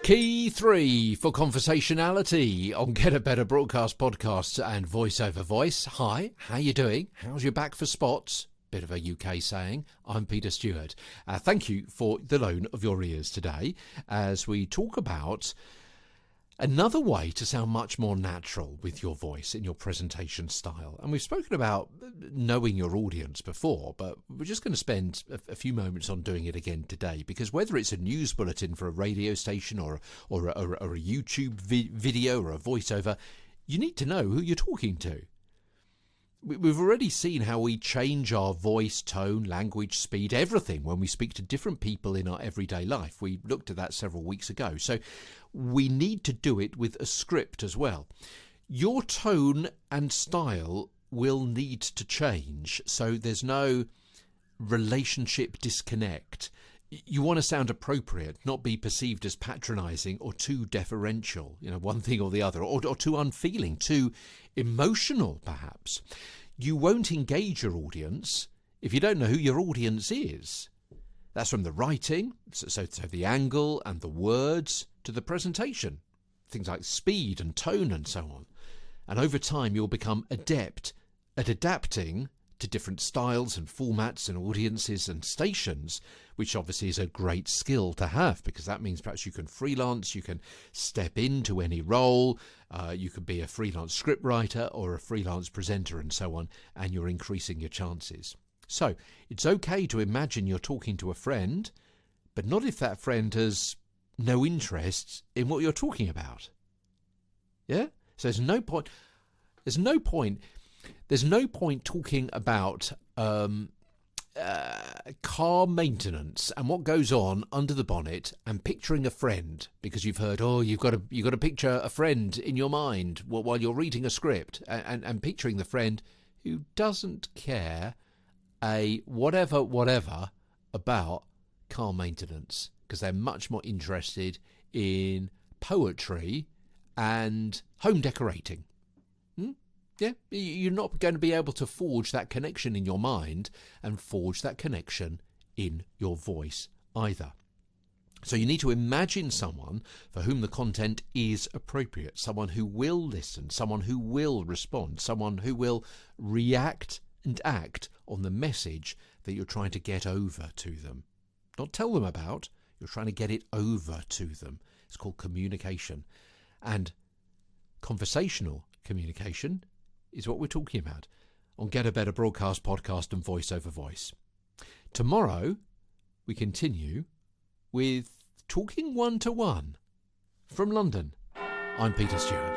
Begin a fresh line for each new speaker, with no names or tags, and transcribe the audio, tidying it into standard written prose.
Key 3 for conversationality on Get a Better Broadcast podcasts and voice over voice. Hi, how you doing? How's your back for spots? Bit of a UK saying. I'm Peter Stewart. Thank you for the loan of your ears today as we talk about another way to sound much more natural with your voice in your presentation style. And we've spoken about knowing your audience before, but we're just going to spend a few moments on doing it again today, because whether it's a news bulletin for a radio station or a YouTube video or a voiceover, you need to know who you're talking to. We've already seen how we change our voice, tone, language, speed, everything when we speak to different people in our everyday life. We looked at that several weeks ago. So we need to do it with a script as well. Your tone and style will need to change, so there's no relationship disconnect. You want to sound appropriate, not be perceived as patronising or too deferential, one thing or the other, or too unfeeling, too emotional perhaps. You won't engage your audience if you don't know who your audience is. That's from the writing, so the angle and the words, to the presentation, things like speed and tone and so on. And over time you'll become adept at adapting to different styles and formats and audiences and stations, which obviously is a great skill to have, because that means perhaps you can freelance, you can step into any role, you could be a freelance scriptwriter or a freelance presenter and so on, and you're increasing your chances. So it's okay to imagine you're talking to a friend, but not if that friend has no interest in what you're talking about. Yeah? So there's no point talking about car maintenance and what goes on under the bonnet and picturing a friend, because you've heard, you've got to picture a friend in your mind while you're reading a script, and picturing the friend who doesn't care a whatever about car maintenance, because they're much more interested in poetry and home decorating. Yeah, you're not going to be able to forge that connection in your mind and forge that connection in your voice either. So you need to imagine someone for whom the content is appropriate, someone who will listen, someone who will respond, someone who will react and act on the message that you're trying to get over to them. Not tell them about, you're trying to get it over to them. It's called communication. And conversational communication is what we're talking about on Get a Better Broadcast podcast and voice over voice. Tomorrow we continue with talking one-to-one from London. I'm Peter Stewart.